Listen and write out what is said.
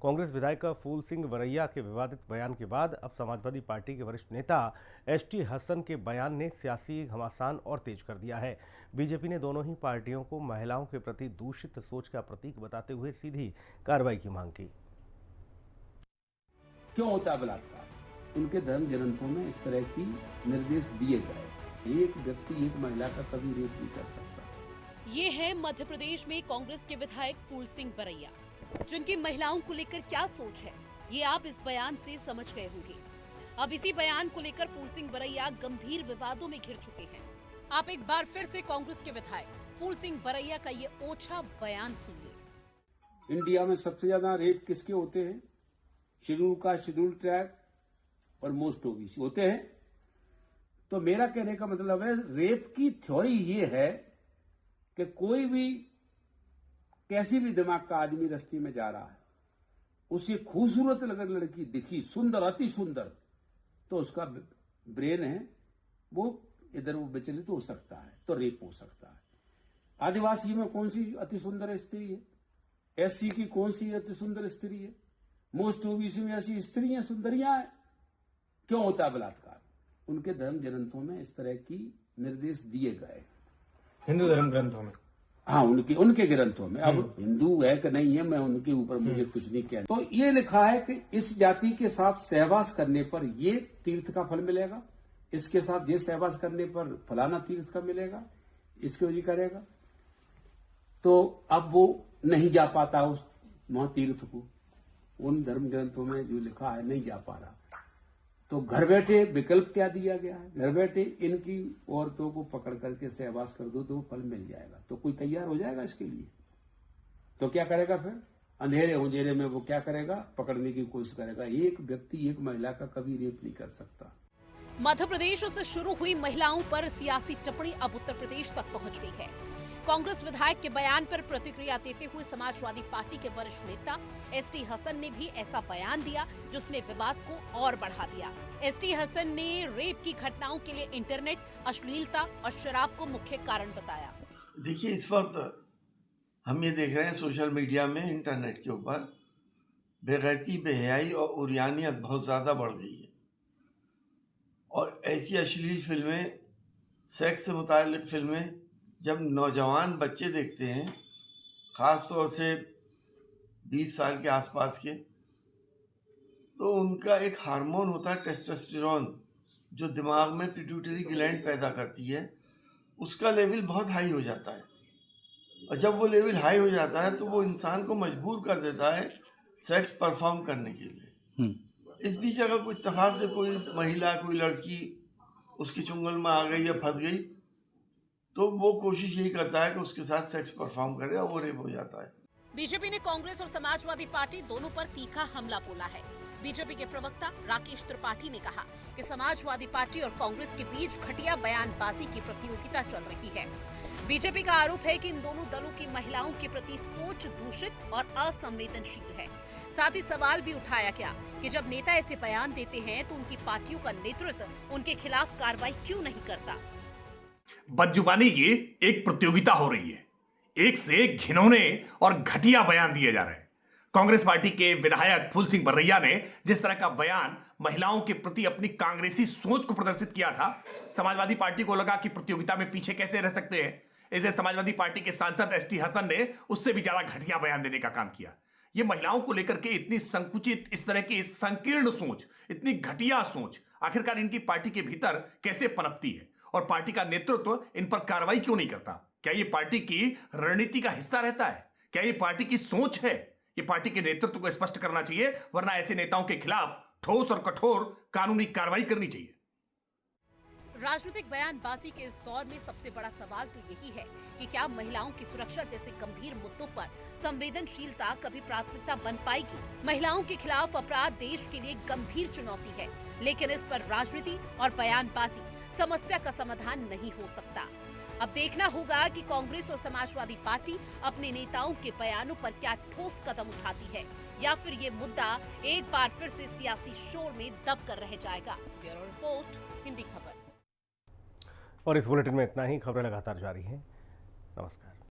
कांग्रेस विधायक फूल सिंह वरैया के विवादित बयान के बाद अब समाजवादी पार्टी के वरिष्ठ नेता एसटी हसन के बयान ने सियासी घमासान और तेज कर दिया है। बीजेपी ने दोनों ही पार्टियों को महिलाओं के प्रति दूषित सोच का प्रतीक बताते हुए सीधी कार्रवाई की मांग की। क्यों होता है बलात्कार? उनके धर्म ग्रंथों में इस तरह की निर्देश दिए गए। एक व्यक्ति एक महिला का कभी रेप नहीं कर सकता। ये है मध्य प्रदेश में कांग्रेस के विधायक फूल सिंह वरैया, जिनकी महिलाओं को लेकर क्या सोच है ये आप इस बयान से समझ गए होंगे। अब इसी बयान को लेकर फूल सिंह वरैया गंभीर विवादों में घिर चुके हैं। आप एक बार फिर से कांग्रेस के विधायक फूल सिंह वरैया का ये ओछा बयान सुनिए। इंडिया में सबसे ज्यादा रेप किसके होते हैं? शेड्यूल कास्ट, शेड्यूल ट्राइब और मोस्ट ओबीसी होते हैं। तो मेरा कहने का मतलब है, रेप की थ्योरी ये है कि कोई भी कैसी भी दिमाग का आदमी रास्ते में जा रहा है, उसे खूबसूरत अगर लड़की दिखी, सुंदर, अति सुंदर, तो उसका ब्रेन है वो इधर वो विचलित हो सकता है, तो रेप हो सकता है। आदिवासी में कौन सी अति सुंदर स्त्री है? एससी की कौन सी अति सुंदर स्त्री है? मोस्ट ओबीसी में ऐसी स्त्रियां सुंदरियां हैं। क्यों होता है बलात्कार? उनके धर्म ग्रंथों में इस तरह की निर्देश दिए गए। हिंदू धर्म ग्रंथों में? हाँ, उनके ग्रंथों में। अब हिंदू है कि नहीं है, मैं उनके ऊपर मुझे कुछ नहीं कहना। तो ये लिखा है कि इस जाति के साथ सहवास करने पर ये तीर्थ का फल मिलेगा, इसके साथ ये सहवास करने पर फलाना तीर्थ का मिलेगा, इसके वजह करेगा। तो अब वो नहीं जा पाता उस वहां तीर्थ को, उन धर्म ग्रंथों में जो लिखा है नहीं जा पा रहा। तो घर बैठे विकल्प क्या दिया गया है? घर बैठे इनकी औरतों को पकड़ करके सहवास कर दो तो फल मिल जाएगा। तो कोई तैयार हो जाएगा इसके लिए? तो क्या करेगा फिर? अंधेरे उंधेरे में वो क्या करेगा? पकड़ने की कोशिश करेगा। एक व्यक्ति एक महिला का कभी रेप नहीं कर सकता। मध्य प्रदेश से शुरू हुई महिलाओं पर सियासी टिप्पणी अब उत्तर प्रदेश तक पहुंच गई है। कांग्रेस विधायक के बयान पर प्रतिक्रिया देते हुए समाजवादी पार्टी के वरिष्ठ नेता एसटी हसन ने भी ऐसा बयान दिया जिसने विवाद को और बढ़ा दिया। एसटी हसन ने रेप की घटनाओं के लिए इंटरनेट, अश्लीलता और शराब को मुख्य कारण बताया। देखिए, इस वक्त हम ये देख रहे हैं सोशल मीडिया में, इंटरनेट के ऊपर बेगैरती, बेहयाई और उरियानियत बहुत ज्यादा बढ़ गई है। और ऐसी अश्लील फिल्में, सेक्स से मुताल्लिक फिल्में जब नौजवान बच्चे देखते हैं, ख़ास तौर से 20 साल के आसपास के, तो उनका एक हार्मोन होता है टेस्टोस्टेरोन, जो दिमाग में पिट्यूटरी ग्लैंड पैदा करती है, उसका लेवल बहुत हाई हो जाता है। और जब वो लेवल हाई हो जाता है तो वो इंसान को मजबूर कर देता है सेक्स परफॉर्म करने के लिए। इस बीच अगर कोई इत्तेफाक से कोई महिला, कोई लड़की उसकी चुंगल में आ गई या फंस गई, तो वो कोशिश यही करता है कि उसके साथ सेक्स परफॉर्म करे और वो रेप हो जाता है। बीजेपी ने कांग्रेस और समाजवादी पार्टी दोनों पर तीखा हमला बोला है। बीजेपी के प्रवक्ता राकेश त्रिपाठी ने कहा कि समाजवादी पार्टी और कांग्रेस के बीच घटिया बयानबाजी की प्रतियोगिता चल रही है। बीजेपी का आरोप है कि इन दोनों दलों की महिलाओं के प्रति सोच दूषित और असंवेदनशील है। साथ ही सवाल भी उठाया गया कि जब नेता ऐसे बयान देते हैं तो उनकी पार्टियों का नेतृत्व उनके खिलाफ कार्रवाई क्यों नहीं करता। बदजुबानी की एक प्रतियोगिता हो रही है। एक से एक घिनौने और घटिया बयान दिए जा रहे हैं। कांग्रेस पार्टी के विधायक फूल सिंह वरैया ने जिस तरह का बयान महिलाओं के प्रति अपनी कांग्रेसी सोच को प्रदर्शित किया था, समाजवादी पार्टी को लगा कि प्रतियोगिता में पीछे कैसे रह सकते हैं। इसलिए समाजवादी पार्टी के सांसद एसटी हसन ने उससे भी ज्यादा घटिया बयान देने का काम किया। ये महिलाओं को लेकर के इतनी संकुचित, इस तरह की संकीर्ण सोच, इतनी घटिया सोच आखिरकार इनकी पार्टी के भीतर कैसे पनपती है और पार्टी का नेतृत्व इन पर कार्रवाई क्यों नहीं करता? क्या ये पार्टी की रणनीति का हिस्सा रहता है? क्या ये पार्टी की सोच है? ये पार्टी के नेतृत्व को स्पष्ट करना चाहिए, वरना ऐसे नेताओं के खिलाफ ठोस और कठोर कानूनी कार्रवाई करनी चाहिए। राजनीतिक बयानबाजी के इस दौर में सबसे बड़ा सवाल तो यही है कि क्या महिलाओं की सुरक्षा जैसे गंभीर मुद्दों पर संवेदनशीलता कभी प्राथमिकता बन पाएगी? महिलाओं के खिलाफ अपराध देश के लिए गंभीर चुनौती है, लेकिन इस पर राजनीति और बयानबाजी समस्या का समाधान नहीं हो सकता। अब देखना होगा कि कांग्रेस और समाजवादी पार्टी अपने नेताओं के बयानों पर क्या ठोस कदम उठाती है, या फिर ये मुद्दा एक बार फिर से सियासी शोर में दब कर रह जाएगा। ब्यूरो रिपोर्ट, हिंदी खबर। और इस बुलेटिन में इतना ही। खबरें लगातार जारी हैं। नमस्कार।